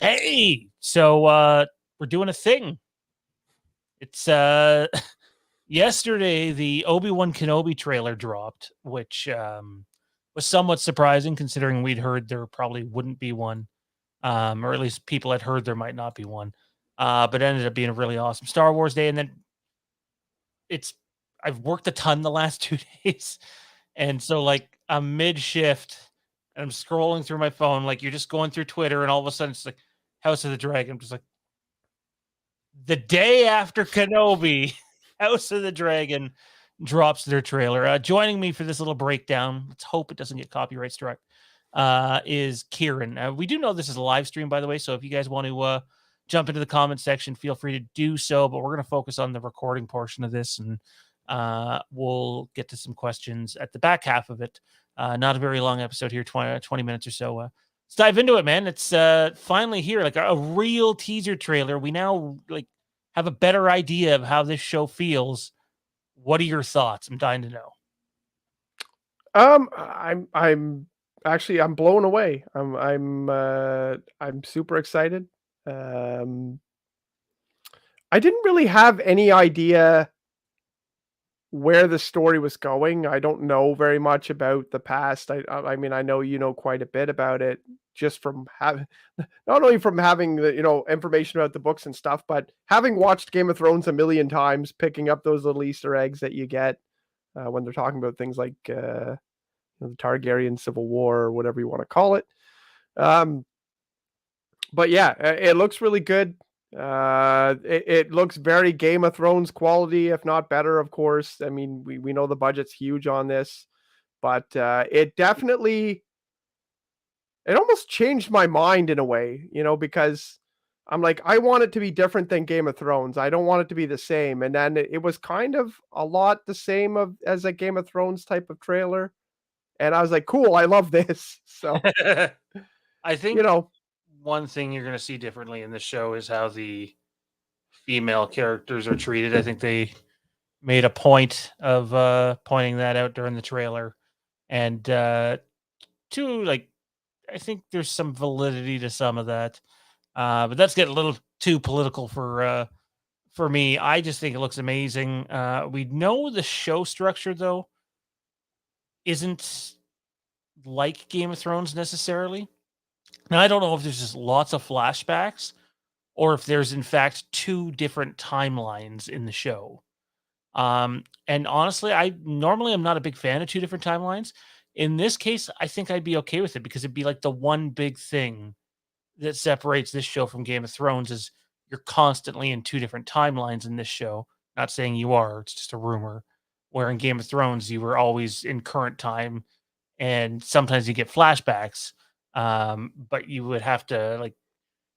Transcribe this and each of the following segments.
Hey, so we're doing a thing. It's yesterday the Obi-Wan Kenobi trailer dropped, which was somewhat surprising considering we'd heard there probably wouldn't be one. Or at least people had heard there might not be one. But it ended up being a really awesome Star Wars day. And then it's I've worked a ton the last 2 days. And so like I'm mid shift and I'm scrolling through my phone, like you're just going through Twitter, and all of a sudden it's like House of the Dragon. I'm just like, the day after Kenobi, House of the Dragon drops their trailer. Joining me for this little breakdown, let's hope it doesn't get copyright struck, is Kieran. We do know this is a live stream, by the way, so if you guys want to jump into the comment section, feel free to do so, but we're going to focus on the recording portion of this, and we'll get to some questions at the back half of it. Not a very long episode here, 20 minutes or so. Let's dive into it, man. It's finally here, like a real teaser trailer. We now like have a better idea of how this show feels. What are your thoughts? I'm dying to know. I'm actually I'm blown away. I'm super excited. Um, I didn't really have any idea where the story was going. I don't know very much about the past. I mean, I know you know quite a bit about it just from having not only from having the information about the books and stuff, but having watched Game of Thrones a million times, picking up those little Easter eggs that you get when they're talking about things like the Targaryen Civil War or whatever you want to call it. Um, but yeah, it looks really good. It looks very Game of Thrones quality, if not better, of course. I mean, we know the budget's huge on this, but it definitely, it almost changed my mind in a way, because I'm like, I want it to be different than Game of Thrones. I don't want it to be the same. And then it was kind of a lot the same as a Game of Thrones type of trailer. And I was like, cool, I love this. So, I you think know, one thing you're going to see differently in the show is how the female characters are treated. I think they made a point of pointing that out during the trailer, and two, like I think there's some validity to some of that, but that's getting a little too political for me. I just think it looks amazing. We know the show structure though isn't like Game of Thrones necessarily. Now I don't know if there's just lots of flashbacks or if there's in fact two different timelines in the show. And honestly, I normally am not a big fan of two different timelines. In this case, I think I'd be okay with it because it'd be like the one big thing that separates this show from Game of Thrones is you're constantly in two different timelines in this show. Not saying you are, it's just a rumor. Where in Game of Thrones, you were always in current time and sometimes you get flashbacks. But you would have to like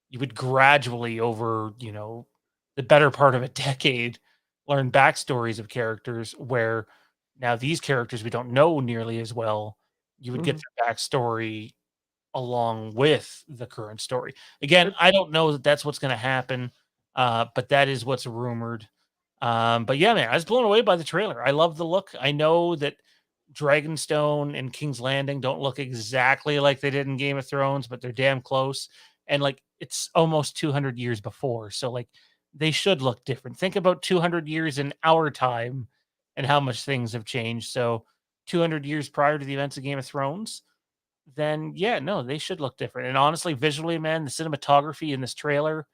you would gradually over, the better part of a decade learn backstories of characters where now these characters we don't know nearly as well. You would get mhm. their backstory along with the current story. Again, It, I don't know that that's what's going to happen, but that is what's rumored. But yeah, man, I was blown away by the trailer. I love the look. I know that Dragonstone and King's Landing don't look exactly like they did in Game of Thrones, but they're damn close. And like it's almost 200 years before. So like they should look different. Think about 200 years in our time and how much things have changed. So 200 years prior to the events of Game of Thrones, then yeah, no, they should look different. And honestly, visually, man, the cinematography in this trailer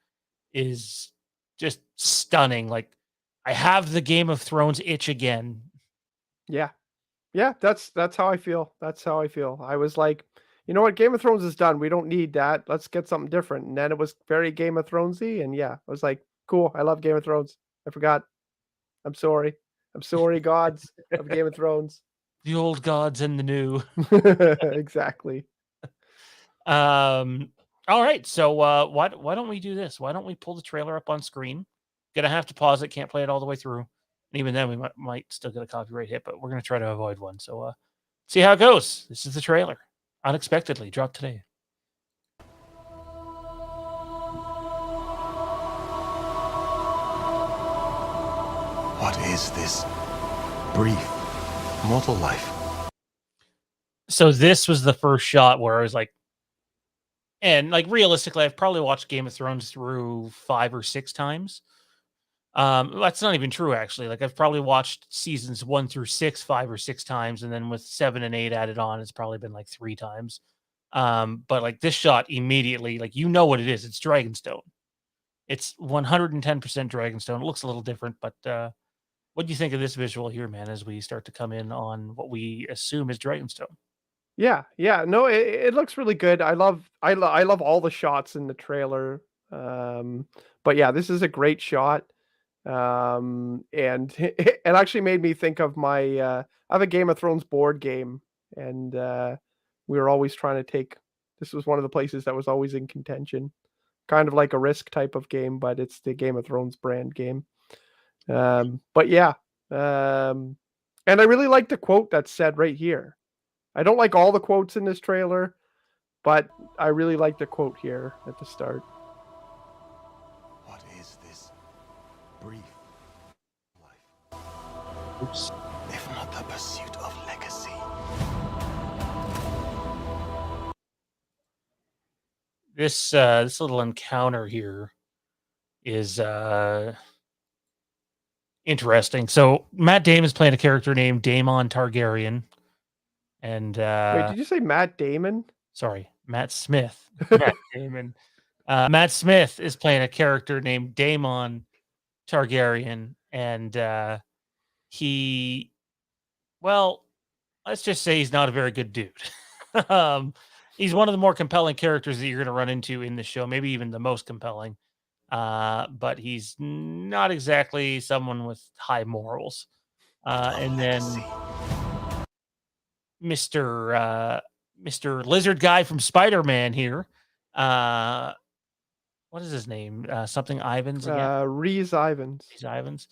is just stunning. Like I have the Game of Thrones itch again. yeah, yeah, that's how I feel. That's how I feel. I was like, you know what, Game of Thrones is done. We don't need that. Let's get something different. And then it was very Game of Thronesy, and yeah, I was like, cool. I love Game of Thrones. I forgot. I'm sorry. I'm sorry, gods of Game of Thrones. The old gods and the new. Exactly. Um, all right. So why don't we do this? Why don't we pull the trailer up on screen? Gonna have to pause it, can't play it all the way through. And even then we might still get a copyright hit, but we're gonna try to avoid one. So see how it goes. This is the trailer. Unexpectedly dropped today. What is this brief mortal life? So this was the first shot where I was like, And like realistically, I've probably watched Game of Thrones through 5 or 6 times. That's not even true actually. Like I've probably watched seasons 1 through 6 5 or 6 times, and then with 7 and 8 added on, it's probably been like 3 times. But like this shot immediately, like you know what it is. It's Dragonstone. It's 110% Dragonstone. It looks a little different, but what do you think of this visual here, man, as we start to come in on what we assume is Dragonstone? Yeah, yeah. No, it looks really good. I love all the shots in the trailer. But yeah, this is a great shot. And it actually made me think of my I have a Game of Thrones board game, and we were always trying to take this was one of the places that was always in contention. Kind of like a Risk type of game, but it's the Game of Thrones brand game. But yeah. And I really like the quote that's said right here. I don't like all the quotes in this trailer, but I really like the quote here at the start. What is this brief life? Oops. If not the pursuit of legacy. This little encounter here is interesting. So Matt Damon's playing a character named Damon Targaryen, and Wait, did you say Matt Damon? sorry, Matt Smith. Matt Damon. Matt Smith is playing a character named Damon Targaryen, and he, well, let's just say he's not a very good dude. um, he's one of the more compelling characters that you're going to run into in the show, maybe even the most compelling. But he's not exactly someone with high morals. And then Mr. Lizard Guy from Spider-Man here. What is his name? Something Ivans again. Rhys Ivans. Rhys Ivans.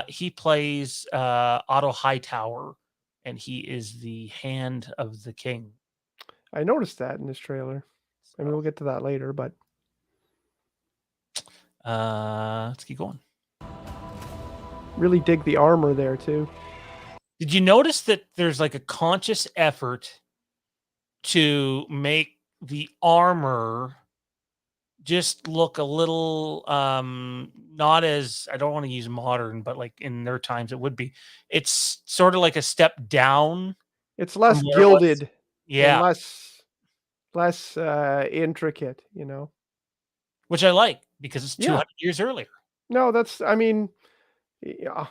He plays Otto Hightower, and he is the hand of the king. I noticed that in this trailer. I mean, we'll get to that later, but let's keep going. really dig the armor there too. Did you notice that there's like a conscious effort to make the armor just look a little not as, I don't want to use modern, but like in their times it would be. It's sort of like a step down. It's less from where it was. gilded Yeah, and less intricate, you know. which I like because it's Yeah. 200 years earlier. No, that's I mean, yeah.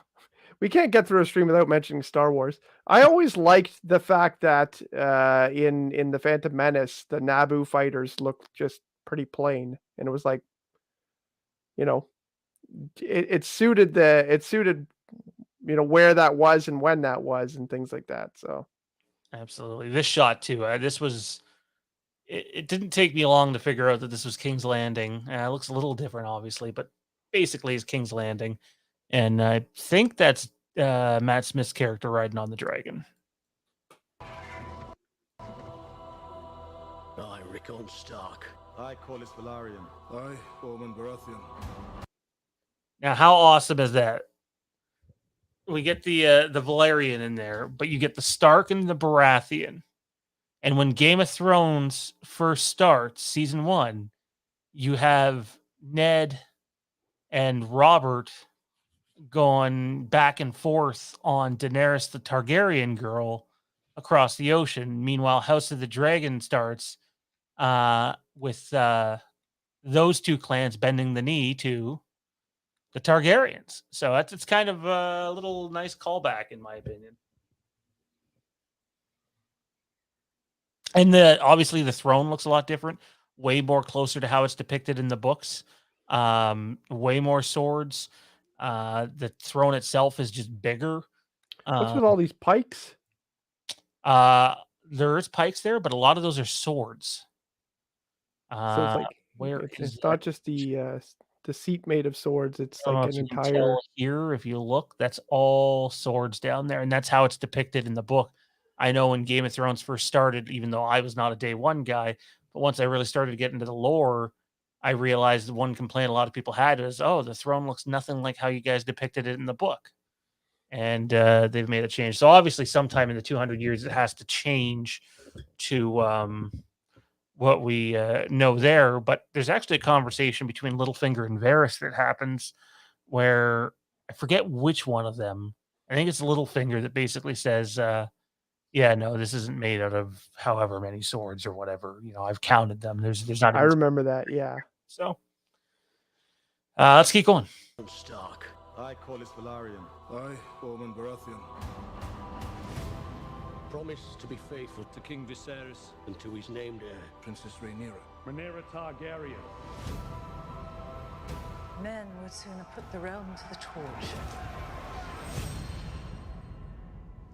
We can't get through a stream without mentioning Star Wars. I always liked the fact that in the Phantom Menace, the Naboo fighters looked just pretty plain, and it was like, you know, it suited you know where that was and when that was and things like that. So Absolutely. This shot too. This was. It didn't take me long to figure out that this was King's Landing. It looks a little different, obviously, but basically it's King's Landing. And I think that's Matt Smith's character riding on the dragon. I, Rickon Stark. I, Corlys Velaryon. I, Ormond Baratheon. Now, how awesome is that? We get the Valerian in there, but you get the Stark and the Baratheon. And when Game of Thrones first starts, season 1, you have Ned and Robert going back and forth on Daenerys, the Targaryen girl, across the ocean. Meanwhile, House of the Dragon starts with those two clans bending the knee to the Targaryens. So it's kind of a little nice callback, in my opinion. And obviously the throne looks a lot different, way more closer to how it's depicted in the books. Way more swords. The throne itself is just bigger. what's with all these pikes? There's pikes there, but a lot of those are swords. So it's like where it's not just the seat made of swords. It's I don't know like if an you can entire. tell here, if you look, that's all swords down there, and that's how it's depicted in the book. I know when Game of Thrones first started, even though I was not a day one guy, but once I really started to get into the lore, I realized the one complaint a lot of people had is, oh, the throne looks nothing like how you guys depicted it in the book. And they've made a change. So obviously sometime in the 200 years, it has to change to know there. But there's actually a conversation between Littlefinger and Varys that happens where I forget which one of them. I think it's Littlefinger that basically says, "Yeah, no, this isn't made out of however many swords or whatever. I've counted them. There's not I even remember that. Yeah. so." Let's keep going. Stark. I, Corlys Velaryon. I, Ormond Baratheon. Promise to be faithful to King Viserys and to his named heir. Princess Rhaenyra. Rhaenyra Targaryen. Men would sooner put the realm to the torch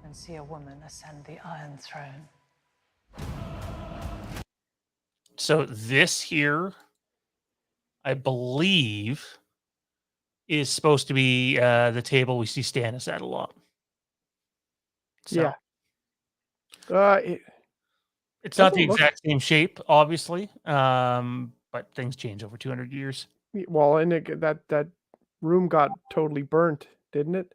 than see a woman ascend the Iron Throne. So this here, I believe, is supposed to be the table we see Stannis at a lot. So, Yeah. it's not the doesn't look- exact same shape, obviously, but things change over 200 years. Well, and that room got totally burnt, didn't it?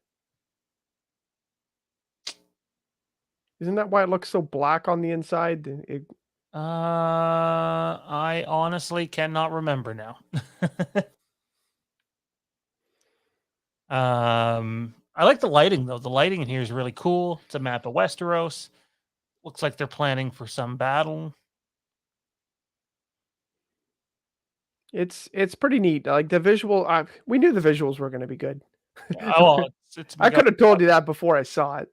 Isn't that why it looks so black on the inside? I honestly cannot remember now. I like the lighting though. The lighting in here is really cool. It's a map of Westeros. Looks like they're planning for some battle. It's pretty neat. Like the visual, we knew the visuals were going to be good. Oh, it's I could have told you that before I saw it,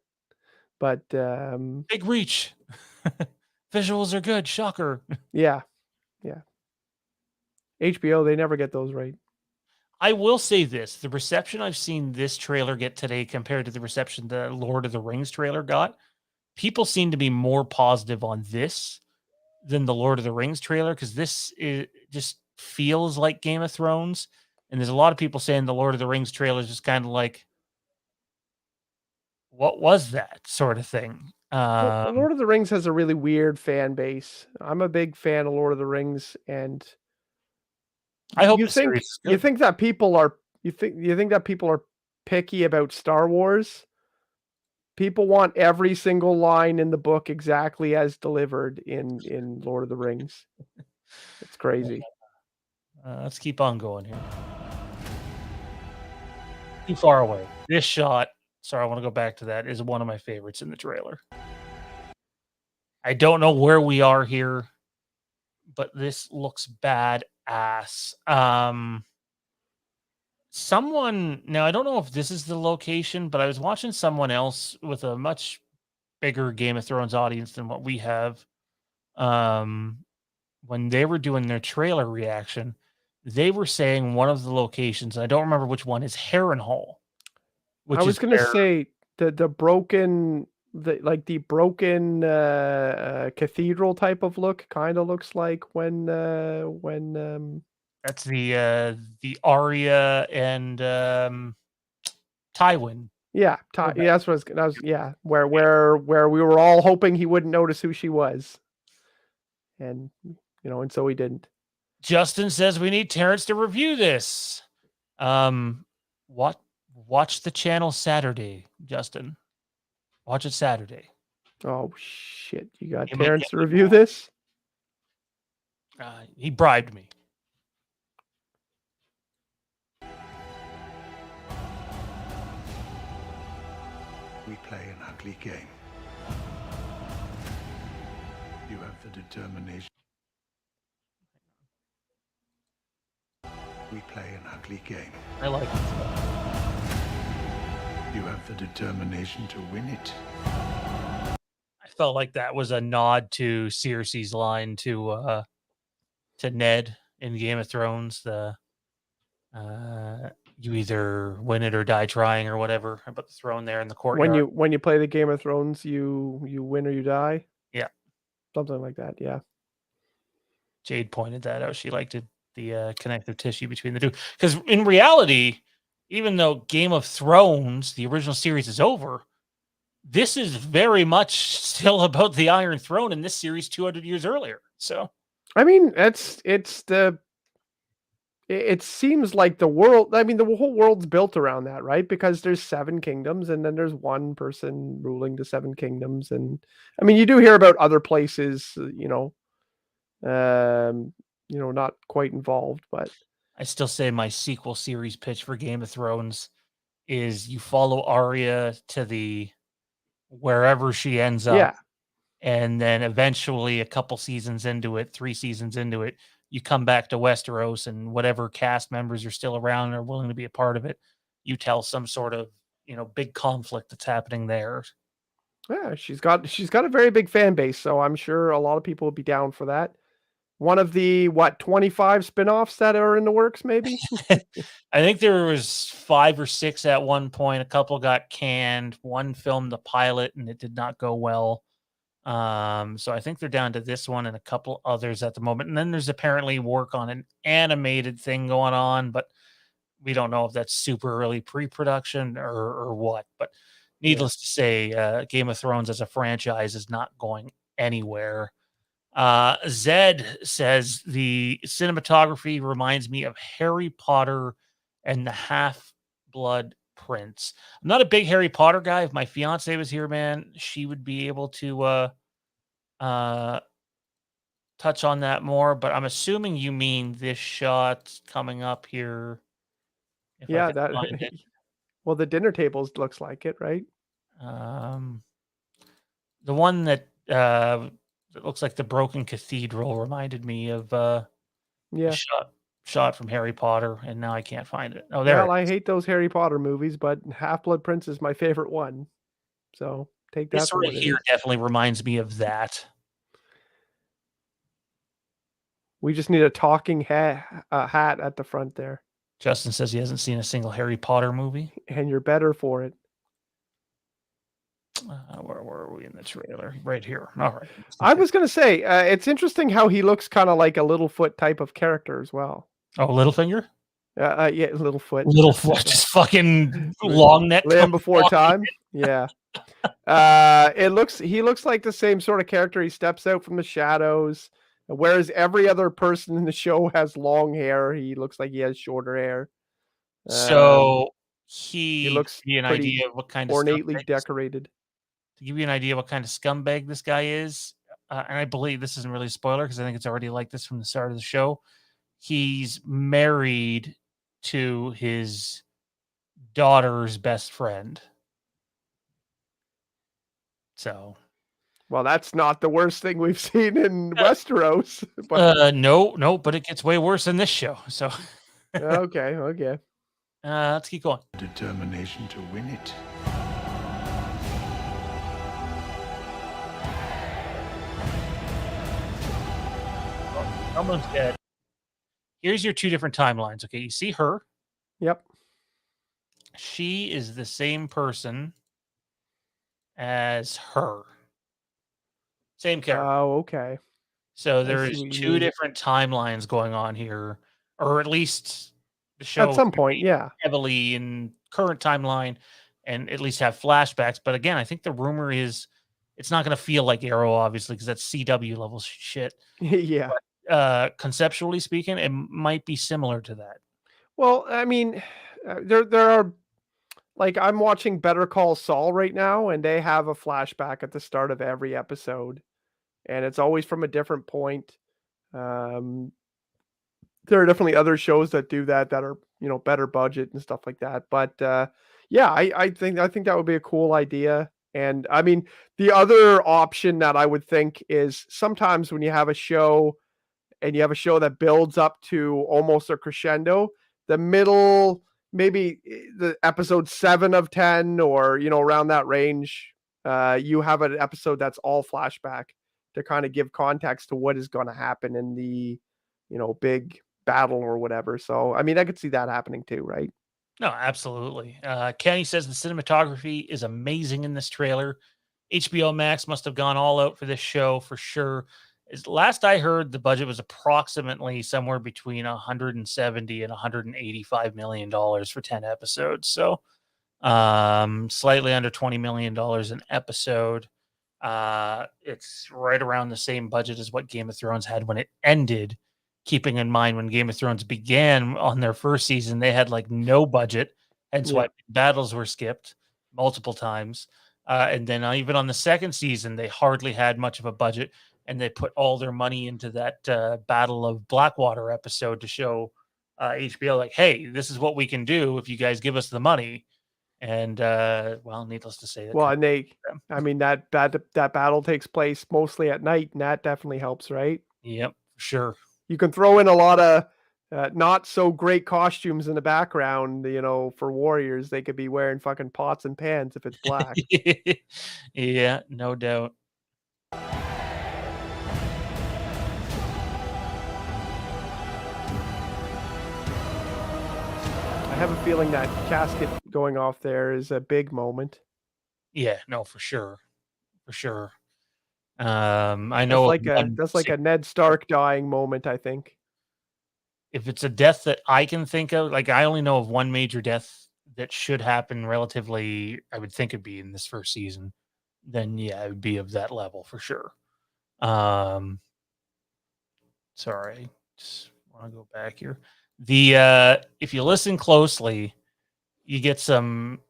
but big reach. Visuals are good. Shocker. yeah. HBO, they never get those right. I will say this: the reception I've seen this trailer get today compared to the reception the Lord of the Rings trailer got, people seem to be more positive on this than the Lord of the Rings trailer because just feels like Game of Thrones, and there's a lot of people saying the Lord of the Rings trailer is just kind of like, what was that sort of thing? Well, Lord of the Rings has a really weird fan base. I'm a big fan of Lord of the Rings, and I hope you the think series is you good. think that people are you think that people are picky about Star Wars? People want every single line in the book exactly as delivered in Lord of the Rings. It's crazy. Let's keep on going here. Too far away. This shot, sorry, I want to go back to that, is one of my favorites in the trailer. I don't know where we are here, but this looks badass. Now I don't know if this is the location, but I was watching someone else with a much bigger Game of Thrones audience than what we have. When they were doing their trailer reaction, they were saying one of the locations, I don't remember which one, is Harrenhal. I was going to say the broken cathedral type of look kind of looks like when that's the Arya and Tywin. Yeah, that's what that was. Yeah, where we were all hoping he wouldn't notice who she was, and and so he didn't. Justin says we need Terrence to review this. Watch the channel Saturday, Justin. Watch it Saturday. Oh shit! You got Terrence to review this? He bribed me. We play an ugly game. You have the determination. We play an ugly game. I like it. You have the determination to win it. I felt like that was a nod to Cersei's line to Ned in Game of Thrones. You either win it or die trying, or whatever, about the throne there in the courtyard. When you play the Game of Thrones, you win or you die. Yeah, something like that. Yeah. Jade pointed that out. She liked it, the connective tissue between the two, because in reality, even though Game of Thrones, the original series, is over, this is very much still about the Iron Throne in this series 200 years earlier. So, I mean, it seems like the world, I mean, the whole world's built around that, right? Because there's 7 kingdoms and then there's one person ruling the 7 kingdoms. And I mean, you do hear about other places, Not quite involved, but I still say my sequel series pitch for Game of Thrones is you follow Arya to the wherever she ends up, yeah. and then eventually a couple seasons into it, 3 seasons into it, you come back to Westeros and whatever cast members are still around and are willing to be a part of it, you tell some sort of, big conflict that's happening there. Yeah, she's got a very big fan base, so I'm sure a lot of people would be down for that. One of the 25 spin-offs that are in the works, maybe? I think there was 5 or 6 at one point. A couple got canned. One filmed the pilot and it did not go well. So I think they're down to this one and a couple others at the moment. And then there's apparently work on an animated thing going on, but we don't know if that's super early pre-production or what. But Yeah. needless to say, Game of Thrones as a franchise is not going anywhere. Zed says the cinematography reminds me of Harry Potter and the Half-Blood Prince. I'm not a big Harry Potter guy. If my fiance was here, man, she would be able to touch on that more. But I'm assuming you mean this shot coming up here. If I Yeah, can that find it. well, the dinner tables looks like it, right? The one that looks like the broken cathedral reminded me of a Yeah. shot from Harry Potter, and now I can't find it. Oh, there Well, it I is. hate those Harry Potter movies, but Half-Blood Prince is my favorite one. So, take that This for right what it here is. definitely reminds me of that. We just need a talking hat at the front there, Justin says he hasn't seen a single Harry Potter movie. and you're better for it. Where were we in the trailer? Right here. All right. I was gonna say, it's interesting how he looks kinda like a Littlefoot type of character as well. Oh, Littlefinger? Yeah, Littlefoot. Littlefoot, just fucking long neck. Land Before Time? Yeah. He looks like the same sort of character. He steps out from the shadows, whereas every other person in the show has long hair. He looks like he has shorter hair. So He to looks give you an pretty idea of what kind of ornately scumbag, decorated. to give you an idea what kind of scumbag this guy is, and I believe this isn't really a spoiler because I think it's already like this from the start of the show. He's married to his daughter's best friend. So, Well, that's not the worst thing we've seen in Westeros, but no, but it gets way worse in this show. So, okay. let's keep going. Determination to win it. Almost dead. Here's your 2 different timelines. Okay, you see her. Yep. She is the same person as her. Same character. Oh, okay. So I see there's what you 2 mean. different timelines going on here, or at least the show At some could point, be yeah. heavily in current timeline and at least have flashbacks. But again, I think the rumor is it's not going to feel like Arrow, obviously, because that's CW level shit. Yeah. Conceptually speaking, it might be similar to that. Well, I mean, there are like I'm watching Better Call Saul right now, and they have a flashback at the start of every episode, and it's always from a different point. Um, there are definitely other shows that do that are better budget and stuff like that. But yeah, I think that would be a cool idea. And I mean, the other option that I would think is sometimes when you have a show and you have a show that builds up to almost a crescendo, the middle, maybe the episode 7 of 10 or, around that range, you have an episode that's all flashback to kind of give context to what is going to happen in the, big battle or whatever. So, I mean, I could see that happening too, right? No, absolutely. Kenny says the cinematography is amazing in this trailer. HBO Max must have gone all out for this show for sure. Last I heard, the budget was approximately somewhere between 170 and 185 million dollars for 10 episodes. So, slightly under 20 million dollars an episode. It's right around the same budget as what Game of Thrones had when it ended. Keeping in mind when Game of Thrones began on their first season, they had like no budget, hence Yeah. why battles were skipped multiple times. And then even on the second season, they hardly had much of a budget. and they put all their money into that Battle of Blackwater episode to show HBO like, hey, this is what we can do if you guys give us the money. And well, needless to say, Well, and I mean, that battle takes place mostly at night, and that definitely helps, right? Yep, for sure. You can throw in a lot of not so great costumes in the background, for warriors. They could be wearing fucking pots and pans if it's black. Yeah, no doubt. I have a feeling that casket going off there is a big moment. Yeah, no, for sure. For sure. I know That's like a Ned Stark dying moment, I think. if it's a death that I can think of, like I only know of one major death that should happen relatively, I would think it'd be in this first season, then yeah, it would be of that level for sure. Sorry, just want to go back here. If you listen closely, you get some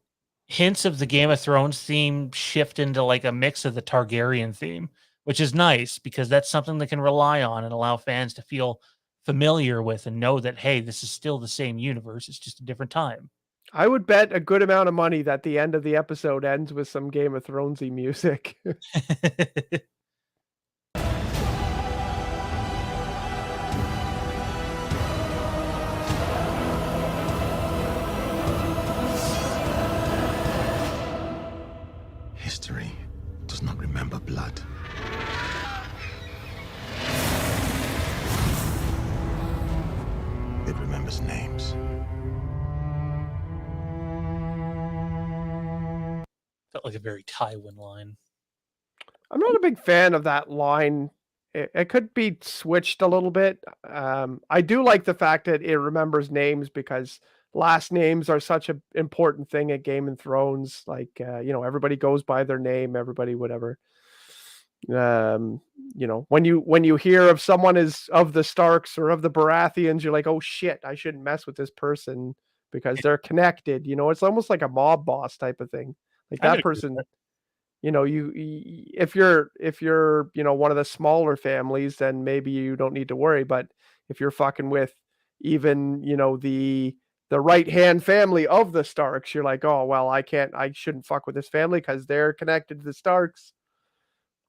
hints of the Game of Thrones theme shift into like a mix of the Targaryen theme, which is nice because that's something they can rely on and allow fans to feel familiar with and know that, hey, this is still the same universe. It's just a different time. I would bet a good amount of money that the end of the episode ends with some Game of Thronesy music. History does not remember blood. It remembers names. Felt like a very Tywin line. I'm not a big fan of that line. It could be switched a little bit. I do like the fact that it remembers names because last names are such an important thing at Game of Thrones. Like, everybody goes by their name, everybody, whatever. When you hear of someone is of the Starks or of the Baratheons, you're like, oh shit, I shouldn't mess with this person because they're connected. It's almost like a mob boss type of thing. Like I that could agree with person, that. if you're one of the smaller families, then maybe you don't need to worry. But if you're fucking with even the right hand family of the Starks, you're like, oh well, I shouldn't fuck with this family because they're connected to the Starks.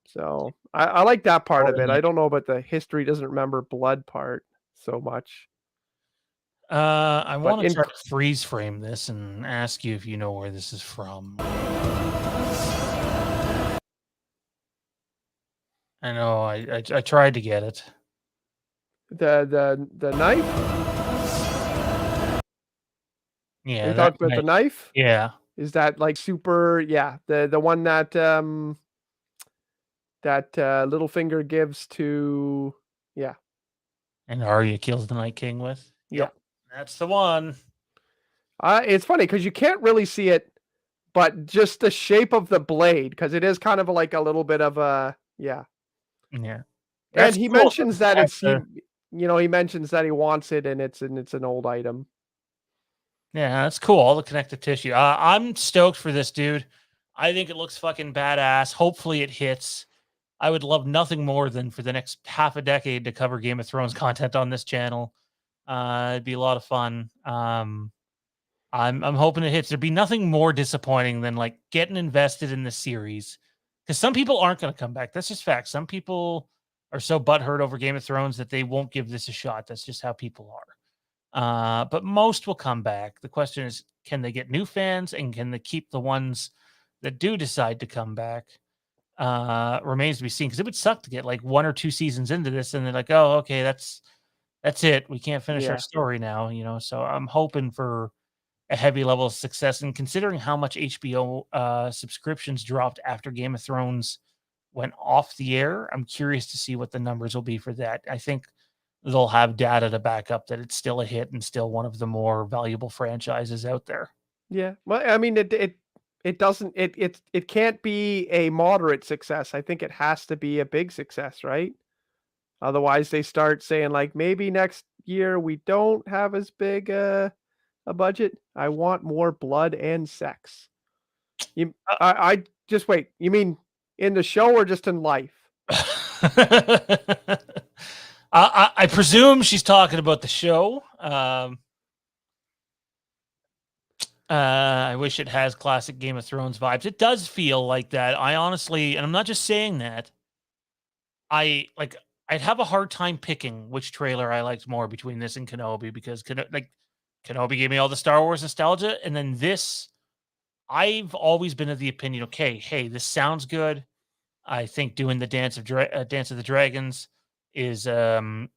So I like that part of it. I don't know about the history doesn't remember blood part so much. I But want to try to freeze frame this and ask you if you know where this is from. I know I tried to get it. The knife? Yeah, You that talking about the might, knife? yeah. Is that like super? Yeah, the one that Littlefinger gives to. Yeah, And Arya kills the Night King with. yeah. Yep, that's the one. It's funny because you can't really see it, but just the shape of the blade, because it is kind of like a little bit of a Yeah, And that's he cool. mentions that That's he mentions that he wants it, and it's an old item. yeah, that's cool. All the connective tissue. I'm stoked for this, dude. I think it looks fucking badass. Hopefully, it hits. I would love nothing more than for the next half a decade to cover Game of Thrones content on this channel. It'd be a lot of fun. I'm hoping it hits. There'd be nothing more disappointing than like getting invested in the series, because some people aren't going to come back. That's just fact. Some people are so butthurt over Game of Thrones that they won't give this a shot. That's just how people are. But most will come back. The question is, can they get new fans and can they keep the ones that do decide to come back? Remains to be seen, because it would suck to get like 1 or 2 seasons into this and they're like, oh, okay, that's it. We can't finish our story now, So I'm hoping for a heavy level of success. And considering how much HBO subscriptions dropped after Game of Thrones went off the air, I'm curious to see what the numbers will be for that. I think they'll have data to back up that it's still a hit and still one of the more valuable franchises out there. Yeah. Well, I mean, it doesn't it can't be a moderate success. I think it has to be a big success, right? Otherwise, they start saying like maybe next year we don't have as big a budget. I want more blood and sex. I just wait. You mean in the show or just in life? I presume she's talking about the show. I wish it has classic Game of Thrones vibes. It does feel like that. I honestly, and I'm not just saying that. I'd have a hard time picking which trailer I liked more between this and Kenobi because Kenobi gave me all the Star Wars nostalgia, and then this, I've always been of the opinion, okay, hey, this sounds good. I think doing the Dance of the Dragons is a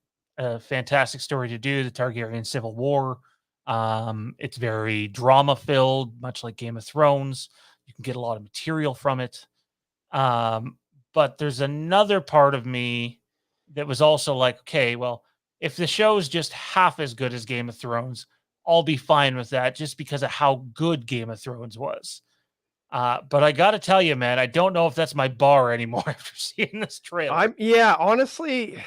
fantastic story to do. The Targaryen Civil War. It's very drama filled, much like Game of Thrones. You can get a lot of material from it. But there's another part of me that was also like, okay, well, if the show's just half as good as Game of Thrones, I'll be fine with that just because of how good Game of Thrones was. But I got to tell you, man, I don't know if that's my bar anymore after seeing this trailer. Honestly,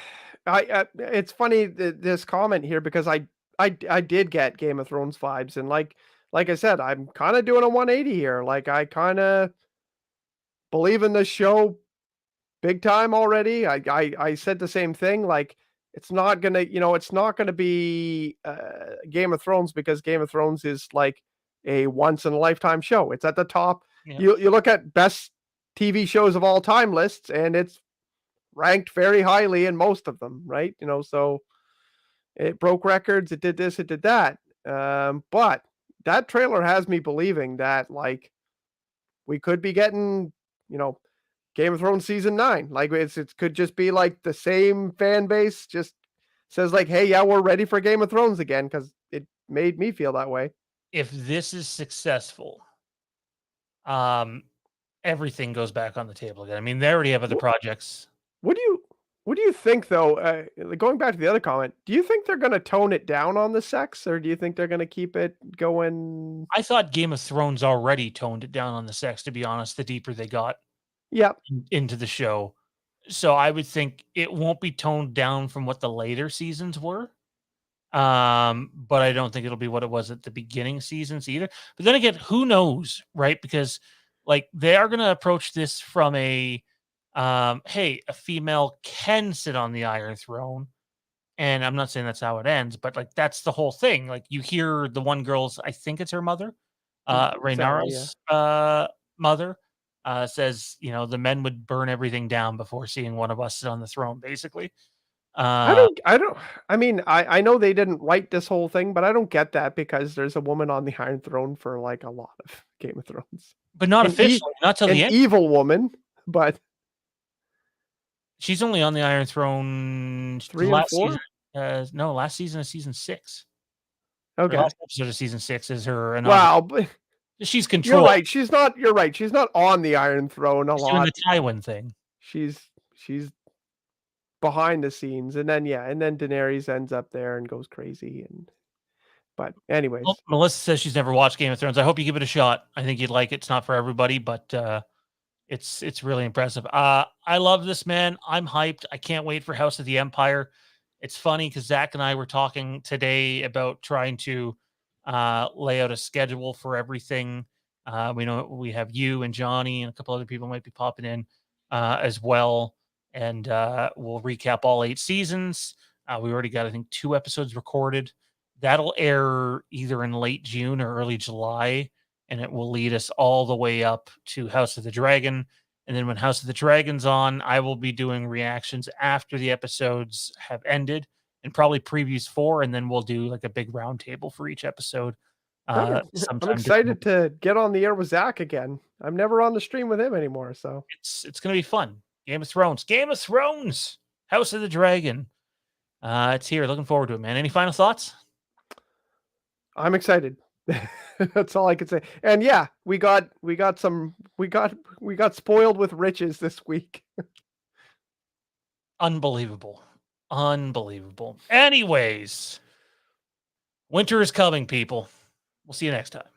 it's funny this comment here because I did get Game of Thrones vibes, and like I said, I'm kind of doing a 180 here. Like I kind of believe in this show big time already. I said the same thing. Like it's not gonna be Game of Thrones because Game of Thrones is like a once in a lifetime show. It's at the top. Yeah. You look at best TV shows of all time lists, and it's ranked very highly in most of them, right? So it broke records. It did this. It did that. But that trailer has me believing that like we could be getting, Game of Thrones season 9. Like it could just be like the same fan base just says like, hey, yeah, we're ready for Game of Thrones again because it made me feel that way. If this is successful, everything goes back on the table again. I mean, they already have other projects. What do you think though? Going back to the other comment, do you think they're going to tone it down on the sex, or do you think they're going to keep it going? I thought Game of Thrones already toned it down on the sex, to be honest, the deeper they got into the show. So I would think it won't be toned down from what the later seasons were. But I don't think it'll be what it was at the beginning seasons either. But then again, who knows, right? Because like they are going to approach this from a hey, a female can sit on the Iron Throne. And I'm not saying that's how it ends, but like that's the whole thing. Like you hear the one girl's, I think it's her mother, Rhaenyra's mother, says, the men would burn everything down before seeing one of us sit on the throne, basically. I know they didn't write this whole thing, but I don't get that because there's a woman on the Iron Throne for like a lot of Game of Thrones. But not officially, not till the end. An evil woman, but she's only on the Iron Throne 3 and 4? No, last season of season 6. Okay. Last episode of season 6 is her. Wow, but she's controlled. You're right. She's not on the Iron Throne a lot. Doing the Tywin thing. She's behind the scenes, and then Daenerys ends up there and goes crazy. But anyways, well, Melissa says she's never watched Game of Thrones. I hope you give it a shot. I think you'd like it. It's not for everybody, but it's really impressive. I love this, man. I'm hyped. I can't wait for House of the Empire. It's funny because Zach and I were talking today about trying to lay out a schedule for everything. We know we have you and Johnny and a couple other people might be popping in as well. And we'll recap all 8 seasons. We already got, I think, 2 episodes recorded. That'll air either in late June or early July, and it will lead us all the way up to House of the Dragon. And then when House of the Dragon's on, I will be doing reactions after the episodes have ended and probably previews for, and then we'll do like a big roundtable for each episode. I'm excited to get on the air with Zach again. I'm never on the stream with him anymore, so it's going to be fun. Game of Thrones, House of the Dragon. It's here. Looking forward to it, man. Any final thoughts? I'm excited. That's all I can say. And yeah, we got spoiled with riches this week. Unbelievable. Anyways, winter is coming, people. We'll see you next time.